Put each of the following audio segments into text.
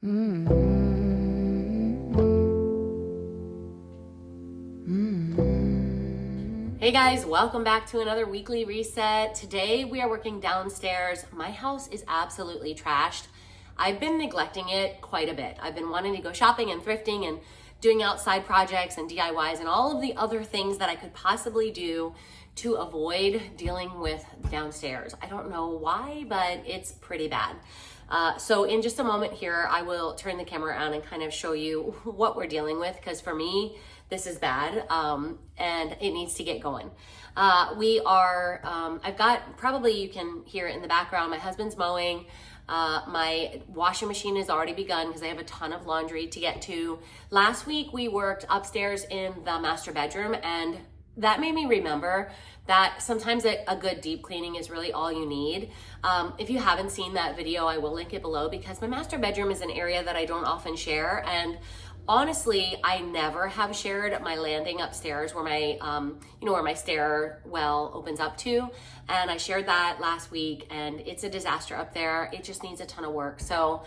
Hey guys, welcome back to another weekly reset. Today we are working downstairs. My house is absolutely trashed. I've been neglecting it quite a bit. I've been wanting to go shopping and thrifting and doing outside projects and DIYs and all of the other things that I could possibly do to avoid dealing with downstairs. I don't know why, but it's pretty bad. So in just a moment here, I will turn the camera on and kind of show you what we're dealing with, because for me, this is bad, and it needs to get going. I've got, probably you can hear it in the background, my husband's mowing. My washing machine has already begun because I have a ton of laundry to get to. Last week, we worked upstairs in the master bedroom, and that made me remember that sometimes a good deep cleaning is really all you need. If you haven't seen that video, I will link it below, because my master bedroom is an area that I don't often share. And honestly, I never have shared my landing upstairs where my, where my stairwell opens up to. And I shared that last week, and it's a disaster up there. It just needs a ton of work. So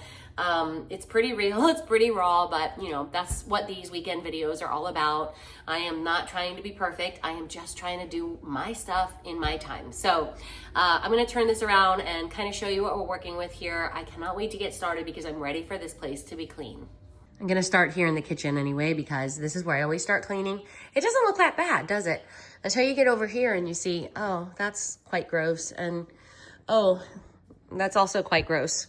it's pretty real, it's pretty raw, but that's what these weekend videos are all about. I am not trying to be perfect. I am just trying to do my stuff in my time. So I'm gonna turn this around and kind of show you what we're working with here. I cannot wait to get started because I'm ready for this place to be clean. I'm gonna start here in the kitchen anyway, because this is where I always start cleaning. It doesn't look that bad, does it? Until you get over here and you see, oh, that's quite gross. And oh, that's also quite gross.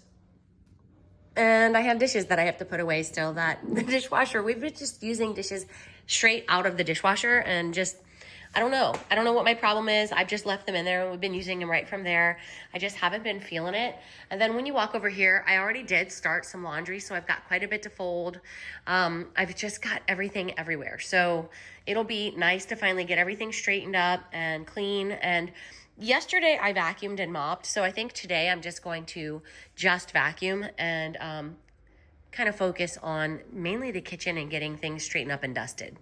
And I have dishes that I have to put away still, that the dishwasher, we've been just using dishes straight out of the dishwasher, and just, I don't know what my problem is. I've just left them in there and we've been using them right from there. I just haven't been feeling it. And then when you walk over here, I already did start some laundry, so I've got quite a bit to fold. I've just got everything everywhere. So it'll be nice to finally get everything straightened up and clean. And yesterday I vacuumed and mopped, so I think today I'm just going to just vacuum and kind of focus on mainly the kitchen and getting things straightened up and dusted.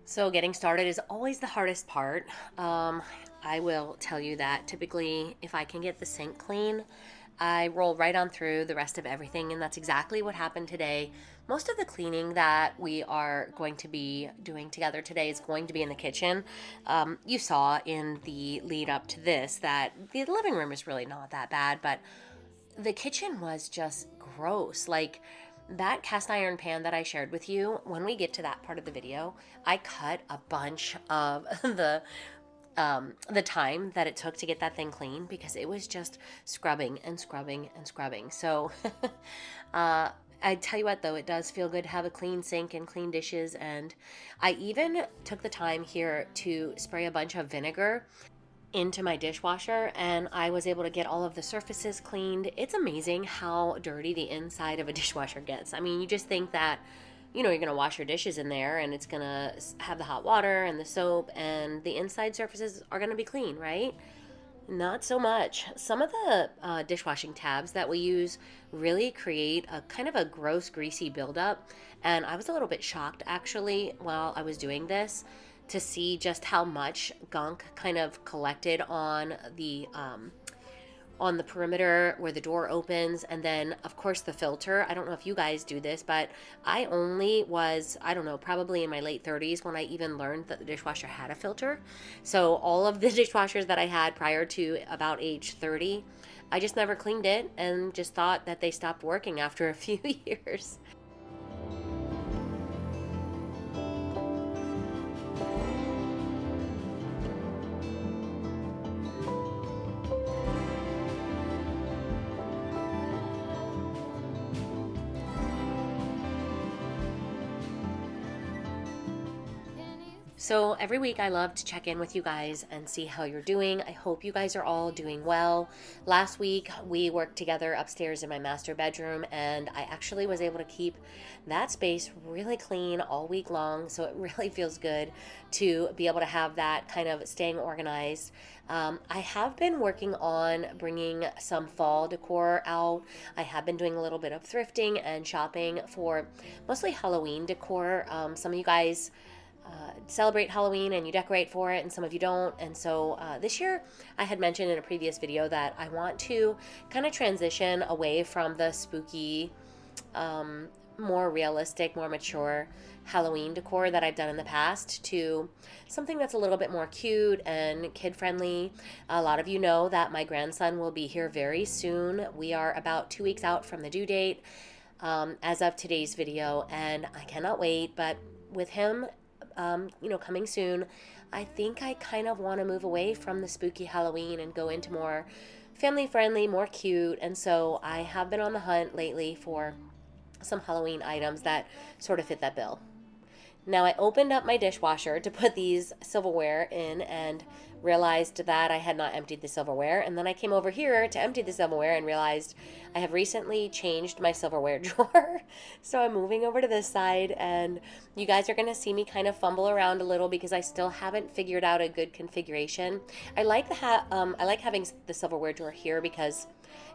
So getting started is always the hardest part. I will tell you that typically if I can get the sink clean, I roll right on through the rest of everything, and that's exactly what happened today. Most of the cleaning that we are going to be doing together today is going to be in the kitchen. You saw in the lead up to this that the living room is really not that bad, but the kitchen was just gross. Like that cast iron pan that I shared with you, when we get to that part of the video, I cut a bunch of the time that it took to get that thing clean, because it was just scrubbing and scrubbing and scrubbing. So I tell you what though, it does feel good to have a clean sink and clean dishes. And I even took the time here to spray a bunch of vinegar into my dishwasher, and I was able to get all of the surfaces cleaned. It's amazing how dirty the inside of a dishwasher gets. I mean, you just think that you're going to wash your dishes in there and it's going to have the hot water and the soap and the inside surfaces are going to be clean, right? Not so much. Some of the dishwashing tabs that we use really create a kind of a gross, greasy buildup. And I was a little bit shocked actually while I was doing this to see just how much gunk kind of collected on the perimeter where the door opens. And then of course the filter. I don't know if you guys do this, but I only was, I don't know, probably in my late 30s when I even learned that the dishwasher had a filter. So all of the dishwashers that I had prior to about age 30, I just never cleaned it and just thought that they stopped working after a few years. So every week I love to check in with you guys and see how you're doing. I hope you guys are all doing well. Last week we worked together upstairs in my master bedroom, and I actually was able to keep that space really clean all week long. So it really feels good to be able to have that kind of staying organized. I have been working on bringing some fall decor out. I have been doing a little bit of thrifting and shopping for mostly Halloween decor. Some of you guys celebrate Halloween and you decorate for it, and some of you don't. And so this year, I had mentioned in a previous video that I want to kind of transition away from the spooky, more realistic, more mature Halloween decor that I've done in the past to something that's a little bit more cute and kid friendly. A lot of you know that my grandson will be here very soon. We are about 2 weeks out from the due date as of today's video, and I cannot wait. But with him, coming soon, I think I kind of want to move away from the spooky Halloween and go into more family friendly, more cute. And so I have been on the hunt lately for some Halloween items that sort of fit that bill. Now, I opened up my dishwasher to put these silverware in and realized that I had not emptied the silverware. And then I came over here to empty the silverware and realized I have recently changed my silverware drawer. So I'm moving over to this side, and you guys are going to see me kind of fumble around a little because I still haven't figured out a good configuration. I like having the silverware drawer here because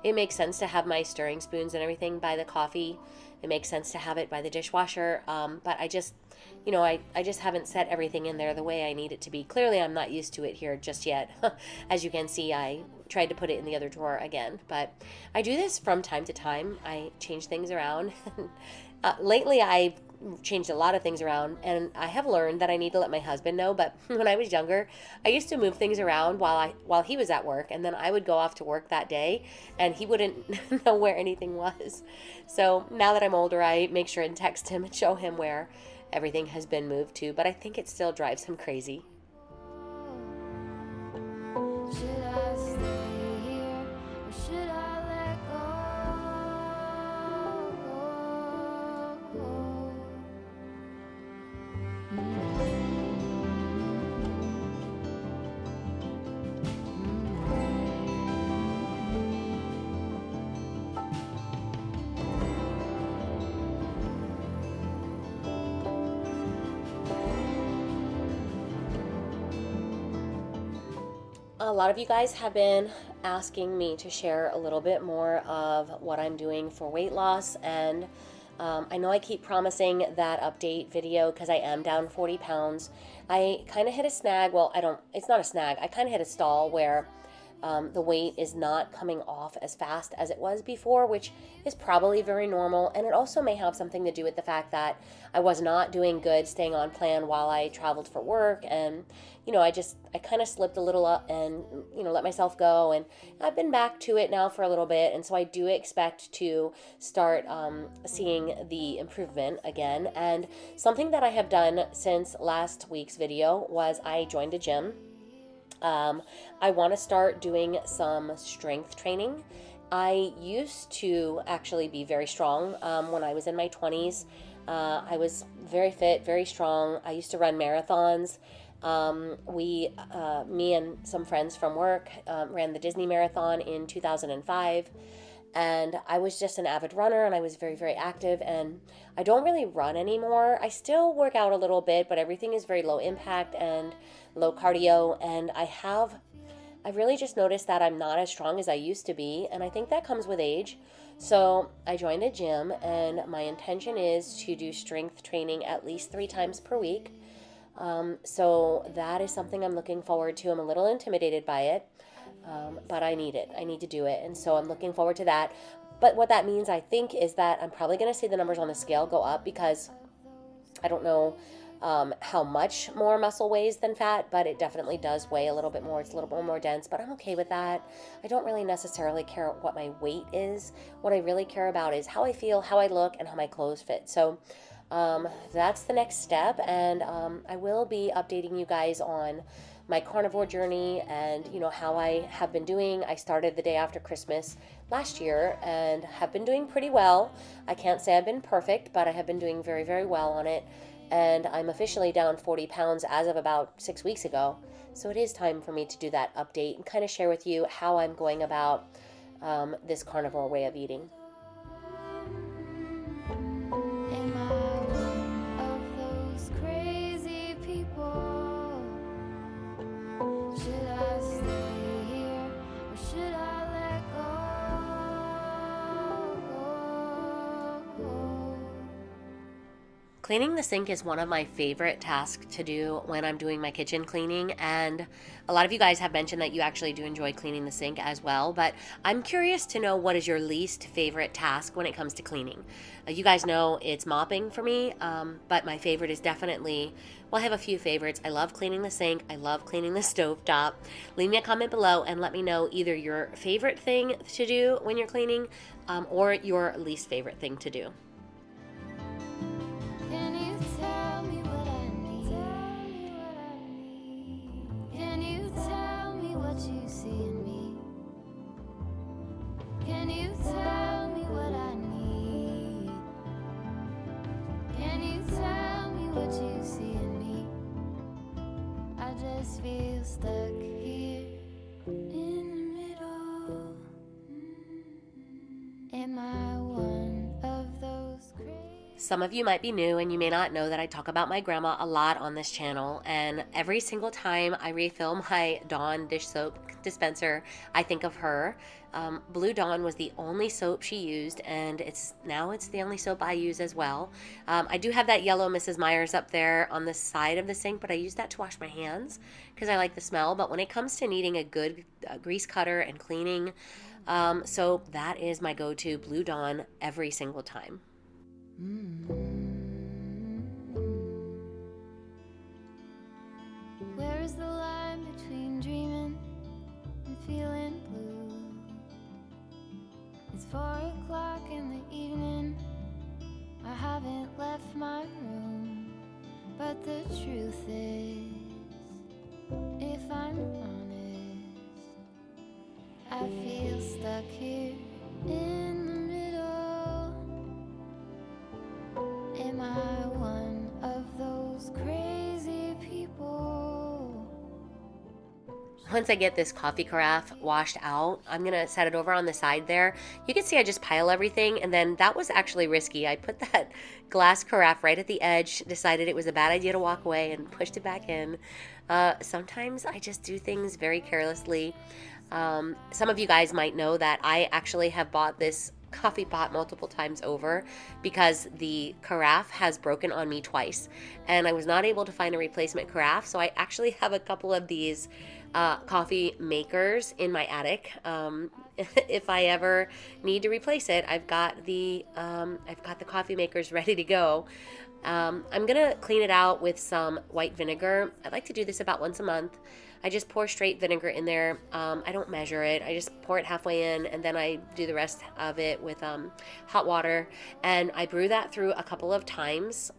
it makes sense to have my stirring spoons and everything by the coffee. It makes sense to have it by the dishwasher, but I just haven't set everything in there the way I need it to be. Clearly, I'm not used to it here just yet. As you can see, I tried to put it in the other drawer again, but I do this from time to time. I change things around. Lately, I've changed a lot of things around, and I have learned that I need to let my husband know. But when I was younger, I used to move things around while he was at work, and then I would go off to work that day and he wouldn't know where anything was. So now that I'm older, I make sure and text him and show him where everything has been moved to, but I think it still drives him crazy. Should I stay here or should I let go? A lot of you guys have been asking me to share a little bit more of what I'm doing for weight loss, and I know I keep promising that update video because I am down 40 pounds. I kind of hit a snag. Well, it's not a snag. I kind of hit a stall where the weight is not coming off as fast as it was before, which is probably very normal. And it also may have something to do with the fact that I was not doing good staying on plan while I traveled for work. And, I kind of slipped a little up and, let myself go. And I've been back to it now for a little bit. And so I do expect to start seeing the improvement again. And something that I have done since last week's video was I joined a gym. I want to start doing some strength training. I used to actually be very strong when I was in my 20s. I was very fit, very strong. I used to run marathons. Me and some friends from work ran the Disney Marathon in 2005. And I was just an avid runner, and I was very, very active, and I don't really run anymore. I still work out a little bit, but everything is very low impact and low cardio, and I've really just noticed that I'm not as strong as I used to be, and I think that comes with age. So I joined a gym, and my intention is to do strength training at least 3 times per week. So that is something I'm looking forward to. I'm a little intimidated by it. But I need it. I need to do it. And so I'm looking forward to that. But what that means, I think, is that I'm probably going to see the numbers on the scale go up because I don't know how much more muscle weighs than fat, but it definitely does weigh a little bit more. It's a little bit more dense, but I'm okay with that. I don't really necessarily care what my weight is. What I really care about is how I feel, how I look, and how my clothes fit. So that's the next step. And I will be updating you guys on my carnivore journey and how I have been doing. I started the day after Christmas last year and have been doing pretty well. I can't say I've been perfect, but I have been doing very, very well on it. And I'm officially down 40 pounds as of about 6 weeks ago. So it is time for me to do that update and kind of share with you how I'm going about this carnivore way of eating. Cleaning the sink is one of my favorite tasks to do when I'm doing my kitchen cleaning, and a lot of you guys have mentioned that you actually do enjoy cleaning the sink as well, but I'm curious to know what is your least favorite task when it comes to cleaning. You guys know it's mopping for me, but my favorite is definitely, well, I have a few favorites. I love cleaning the sink. I love cleaning the stove top. Leave me a comment below and let me know either your favorite thing to do when you're cleaning or your least favorite thing to do. Can you tell me what I need? Can you tell me what you see in me? Can you tell me what I need? Can you tell me what you see in me? I just feel stuck here in the middle. Am I one of those crazy? Some of you might be new and you may not know that I talk about my grandma a lot on this channel, and every single time I refill my Dawn dish soap dispenser, I think of her. Blue Dawn was the only soap she used, and it's the only soap I use as well. I do have that yellow Mrs. Meyer's up there on the side of the sink, but I use that to wash my hands because I like the smell. But when it comes to needing a good grease cutter and cleaning soap, that is my go-to, Blue Dawn, every single time. Where is the line between dreaming and feeling blue? It's 4 o'clock in the evening. I haven't left my room, but the truth is, if I'm honest, I feel stuck here in the middle. Am I one of those crazy people? Once I get this coffee carafe washed out, I'm gonna set it over on the side there. You can see I just pile everything, and then that was actually risky. I put that glass carafe right at the edge, decided it was a bad idea to walk away, and pushed it back in. Sometimes I just do things very carelessly. Some of you guys might know that I actually have bought this coffee pot multiple times over because the carafe has broken on me twice, and I was not able to find a replacement carafe, so I actually have a couple of these coffee makers in my attic. If I ever need to replace it, I've got the coffee makers ready to go. I'm gonna clean it out with some white vinegar. I like to do this about once a month. I just pour straight vinegar in there. I don't measure it. I just pour it halfway in, and then I do the rest of it with hot water, and I brew that through a couple of times.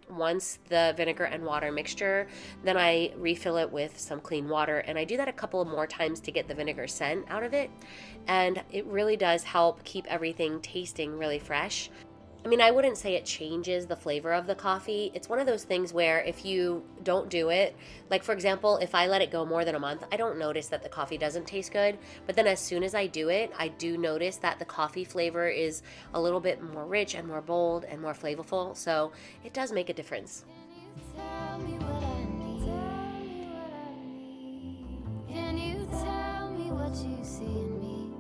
Once the vinegar and water mixture, then I refill it with some clean water, and I do that a couple more times to get the vinegar scent out of it, and it really does help keep everything tasting really fresh. I mean, I wouldn't say it changes the flavor of the coffee. It's one of those things where if you don't do it, like for example, if I let it go more than a month, I don't notice that the coffee doesn't taste good. But then as soon as I do it, I do notice that the coffee flavor is a little bit more rich and more bold and more flavorful. So it does make a difference. Tell me what I need. Can you tell me what you see in me?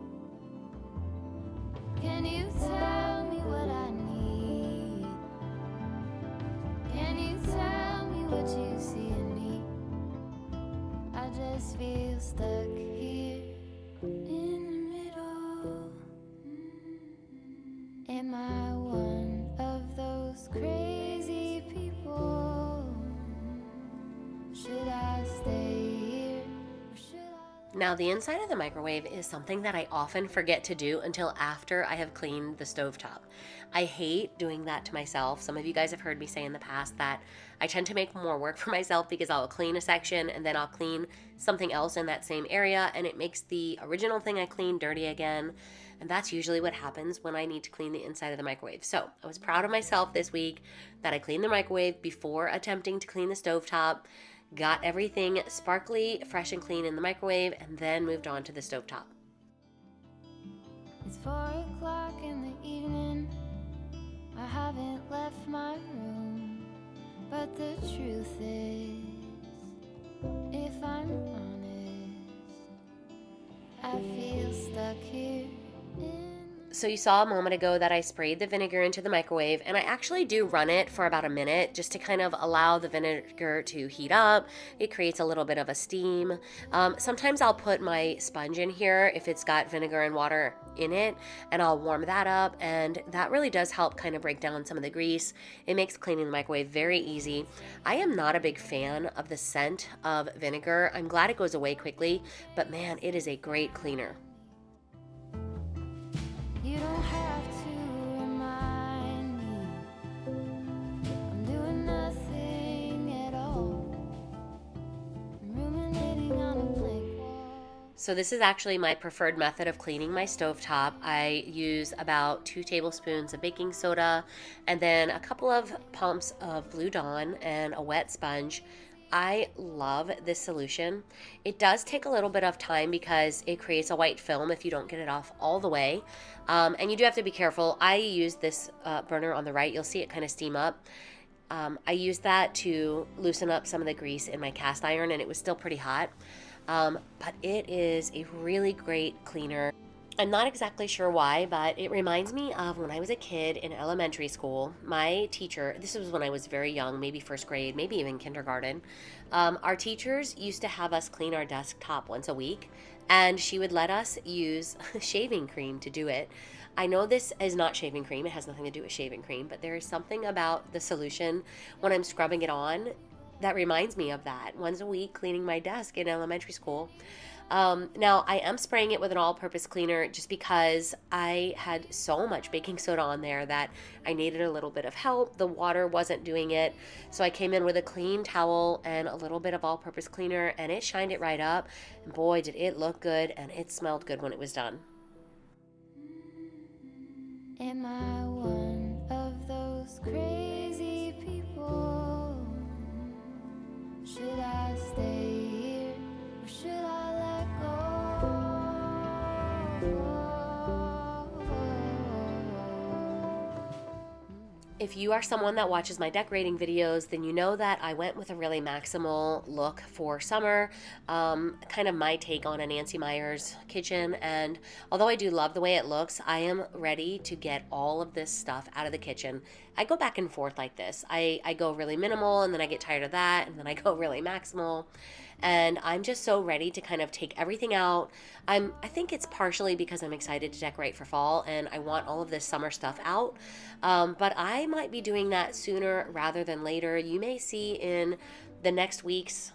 Can you tell me what I need? Can you tell me what you see in me? I just feel stuck here in the middle. Am I one of those crazy people? Should I stay here or should I? Now, the inside of the microwave is something that I often forget to do until after I have cleaned the stovetop. I hate doing that to myself. Some of you guys have heard me say in the past that I tend to make more work for myself because I'll clean a section and then I'll clean something else in that same area, and it makes the original thing I cleaned dirty again. And that's usually what happens when I need to clean the inside of the microwave. So I was proud of myself this week that I cleaned the microwave before attempting to clean the stovetop. Got everything sparkly, fresh and clean in the microwave, and then moved on to the stovetop. It's 4 o'clock in the evening. I haven't left my room, but the truth is, if I'm honest, I feel stuck here in So you saw a moment ago that I sprayed the vinegar into the microwave, and I actually do run it for about a minute just to kind of allow the vinegar to heat up. It creates a little bit of a steam. Sometimes I'll put my sponge in here if it's got vinegar and water in it, and I'll warm that up, and that really does help kind of break down some of the grease. It makes cleaning the microwave very easy. I am not a big fan of the scent of vinegar. I'm glad it goes away quickly, but man, it is a great cleaner. You don't have to remind me I'm doing nothing at all. I'm ruminating on a blank wall. So this is actually my preferred method of cleaning my stovetop. I use about 2 tablespoons of baking soda and then a couple of pumps of Blue Dawn and a wet sponge. I love this solution. It does take a little bit of time because it creates a white film if you don't get it off all the way. And you do have to be careful. I use this burner on the right. You'll see it kind of steam up. I used that to loosen up some of the grease in my cast iron, and it was still pretty hot. But it is a really great cleaner. I'm not exactly sure why, but it reminds me of when I was a kid in elementary school. My teacher, this was when I was very young, maybe first grade, maybe even kindergarten. Our teachers used to have us clean our desktop once a week, and she would let us use shaving cream to do it. I know this is not shaving cream, it has nothing to do with shaving cream, but there is something about the solution when I'm scrubbing it on that reminds me of that. Once a week, cleaning my desk in elementary school. Now, I am spraying it with an all-purpose cleaner just because I had so much baking soda on there that I needed a little bit of help. The water wasn't doing it. So I came in with a clean towel and a little bit of all-purpose cleaner, and it shined it right up. And boy, did it look good, and it smelled good when it was done. Am I one of those crazy people? Should I stay here or should I let go? If you are someone that watches my decorating videos, then you know that I went with a really maximal look for summer, kind of my take on a Nancy Meyers kitchen. And although I do love the way it looks, I am ready to get all of this stuff out of the kitchen. I go back and forth like this. I go really minimal, and then I get tired of that, and then I go really maximal. And I'm just so ready to kind of take everything out. I think it's partially because I'm excited to decorate for fall and I want all of this summer stuff out. But I might be doing that sooner rather than later. You may see in the next week's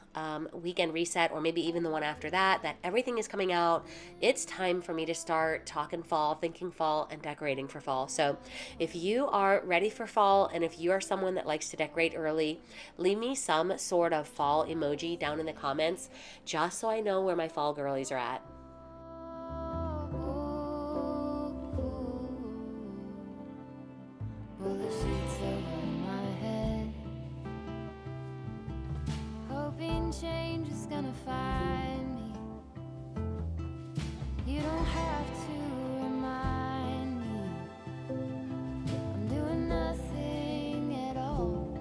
weekend reset, or maybe even the one after that, that everything is coming out. It's time for me to start talking fall, thinking fall, and decorating for fall. So if you are ready for fall, and if you are someone that likes to decorate early, leave me some sort of fall emoji down in the comments, just so I know where my fall girlies are at. Pull the sheets over my head, hoping change is gonna find me. You don't have to remind me I'm doing nothing at all.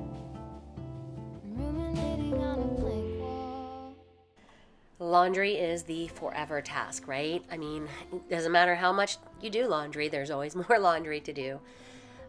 I'm ruminating on a blank wall. Laundry is the forever task, right? I mean, it doesn't matter how much you do laundry, there's always more laundry to do.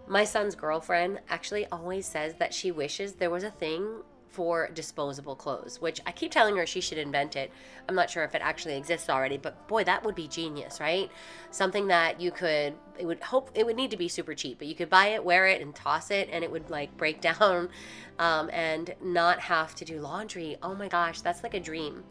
My son's girlfriend actually always says that she wishes there was a thing for disposable clothes, which I keep telling her she should invent it. I'm not sure if it actually exists already, but boy, that would be genius, right? Something that you could, it would need to be super cheap, but you could buy it, wear it, and toss it, and it would like break down and not have to do laundry. Oh my gosh, that's like a dream.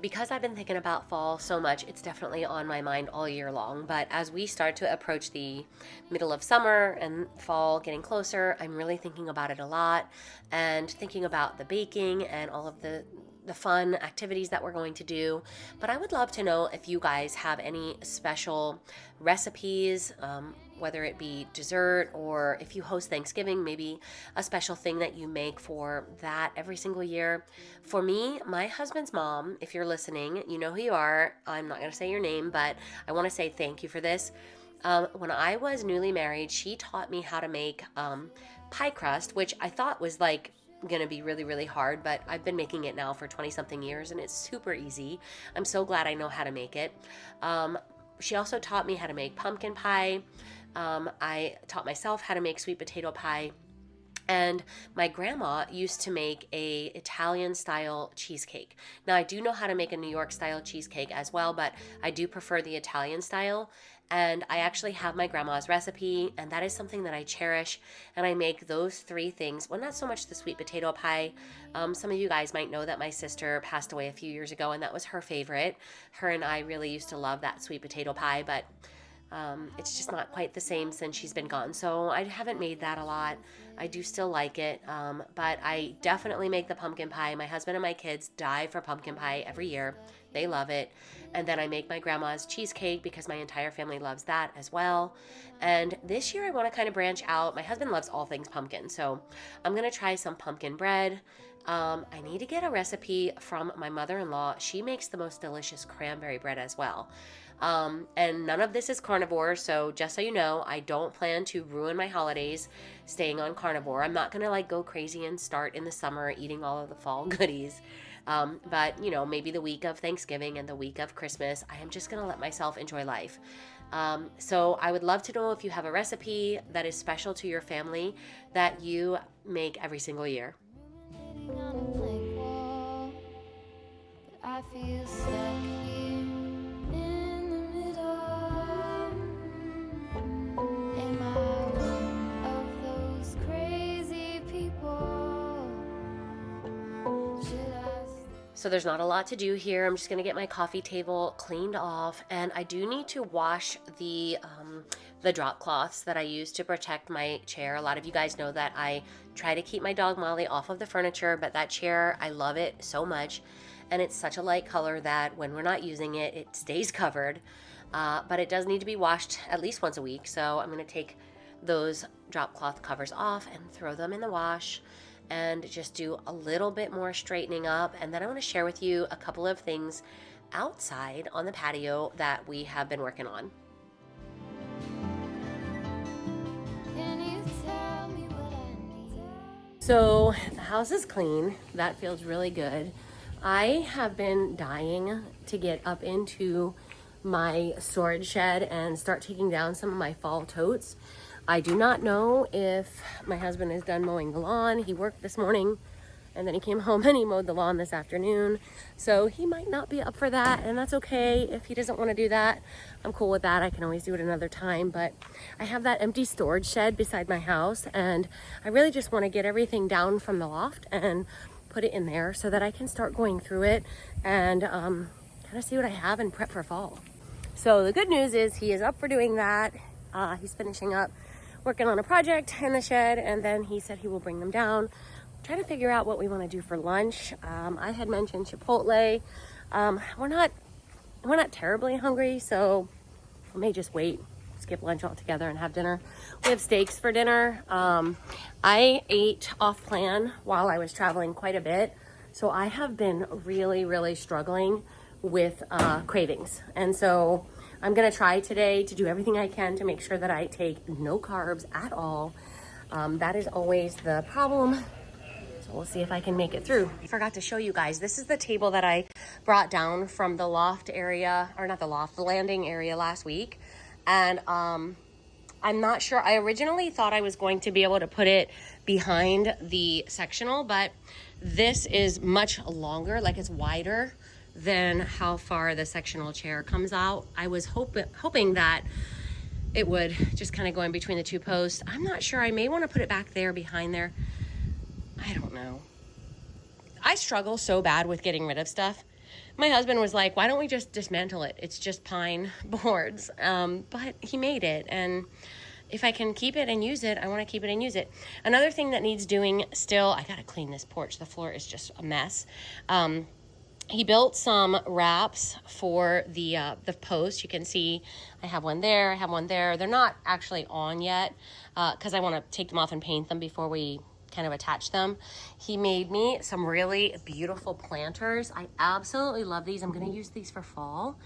Because I've been thinking about fall so much, it's definitely on my mind all year long. But as we start to approach the middle of summer and fall getting closer, I'm really thinking about it a lot and thinking about the baking and all of the the fun activities that we're going to do. But I would love to know if you guys have any special recipes, whether it be dessert, or if you host Thanksgiving, maybe a special thing that you make for that every single year. For me, my husband's mom, if you're listening, you know who you are. I'm not going to say your name, but I want to say thank you for this. When I was newly married, she taught me how to make pie crust, which I thought was like gonna be really, really hard, but I've been making it now for 20 something years and it's super easy. I'm so glad I know how to make it. She also taught me how to make pumpkin pie. I taught myself how to make sweet potato pie. And my grandma used to make a Italian style cheesecake. Now I do know how to make a New York style cheesecake as well, but I do prefer the Italian style. And I actually have my grandma's recipe, and that is something that I cherish. And I make those three things. Well, not so much the sweet potato pie. Some of you guys might know that my sister passed away a few years ago, and that was her favorite. Her and I really used to love that sweet potato pie, but it's just not quite the same since she's been gone. So I haven't made that a lot. I do still like it, but I definitely make the pumpkin pie. My husband and my kids die for pumpkin pie every year. They love it. And then I make my grandma's cheesecake because my entire family loves that as well. And this year I want to kind of branch out. My husband loves all things pumpkin, so I'm going to try some pumpkin bread. I need to get a recipe from my mother-in-law. She makes the most delicious cranberry bread as well. And none of this is carnivore, so just so you know, I don't plan to ruin my holidays staying on carnivore. I'm not gonna like go crazy and start in the summer eating all of the fall goodies. But you know, maybe the week of Thanksgiving and the week of Christmas, I am just gonna let myself enjoy life. So I would love to know if you have a recipe that is special to your family that you make every single year. On a blank wall, but I feel stuck here in the middle. Am I one of those crazy people? Should I stay? So there's not a lot to do here. I'm just gonna get my coffee table cleaned off, and I do need to wash the drop cloths that I use to protect my chair. A lot of you guys know that I try to keep my dog Molly off of the furniture, but that chair, I love it so much, and it's such a light color that when we're not using it, it stays covered. But it does need to be washed at least once a week, so I'm gonna take those drop cloth covers off and throw them in the wash and just do a little bit more straightening up. And then I want to share with you a couple of things outside on the patio that we have been working on. Can you tell me what I need? So the house is clean. That feels really good. I have been dying to get up into my storage shed and start taking down some of my fall totes. I do not know if my husband is done mowing the lawn. He worked this morning and then he came home and he mowed the lawn this afternoon. So he might not be up for that, and that's okay. If he doesn't want to do that, I'm cool with that. I can always do it another time. But I have that empty storage shed beside my house, and I really just want to get everything down from the loft and put it in there so that I can start going through it and kind of see what I have and prep for fall. So the good news is he is up for doing that. He's finishing up working on a project in the shed, and then he said he will bring them down. Trying to figure out what we want to do for lunch. I had mentioned Chipotle. We're not terribly hungry, so we may just wait, skip lunch altogether and have dinner. We have steaks for dinner. I ate off plan while I was traveling quite a bit, so I have been really struggling with cravings, and so I'm gonna try today to do everything I can to make sure that I take no carbs at all. That is always the problem. So we'll see if I can make it through. I forgot to show you guys. This is the table that I brought down from the loft area, or not the loft, the landing area last week. And I'm not sure. I originally thought I was going to be able to put it behind the sectional, but this is much longer, like it's wider than how far the sectional chair comes out. I was hoping that it would just kind of go in between the two posts. I'm not sure. I may want to put it back there behind there. I don't know. I struggle so bad with getting rid of stuff. My husband was like, why don't we just dismantle it? It's just pine boards. But he made it. And if I can keep it and use it, I want to keep it and use it. Another thing that needs doing still, I got to clean this porch. The floor is just a mess. He built some wraps for the post. You can see I have one there, I have one there. They're not actually on yet because I want to take them off and paint them before we kind of attach them. He made me some really beautiful planters. I absolutely love these. I'm going to use these for fall.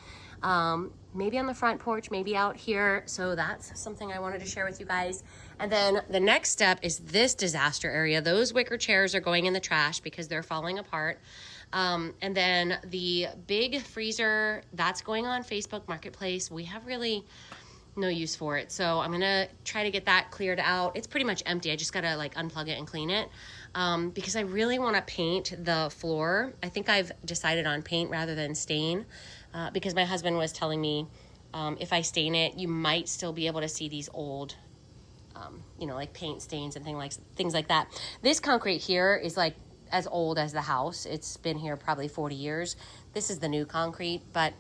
Maybe on the front porch, maybe out here. So that's something I wanted to share with you guys. And then the next step is this disaster area. Those wicker chairs are going in the trash because they're falling apart. And then the big freezer, that's going on Facebook Marketplace. We have really no use for it. So I'm going to try to get that cleared out. It's pretty much empty. I just got to like unplug it and clean it. Because I really want to paint the floor. I think I've decided on paint rather than stain. Because my husband was telling me, if I stain it, you might still be able to see these old, like paint stains and things like that. This concrete here is like as old as the house. It's been here probably 40 years. This is the new concrete, but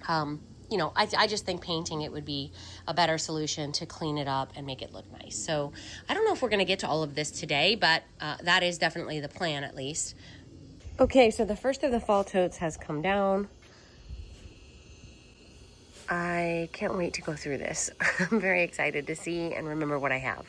I just think painting it would be a better solution to clean it up and make it look nice. So I don't know if we're going to get to all of this today, but that is definitely the plan at least. Okay, so the first of the fall totes has come down. I can't wait to go through this. I'm very excited to see and remember what I have.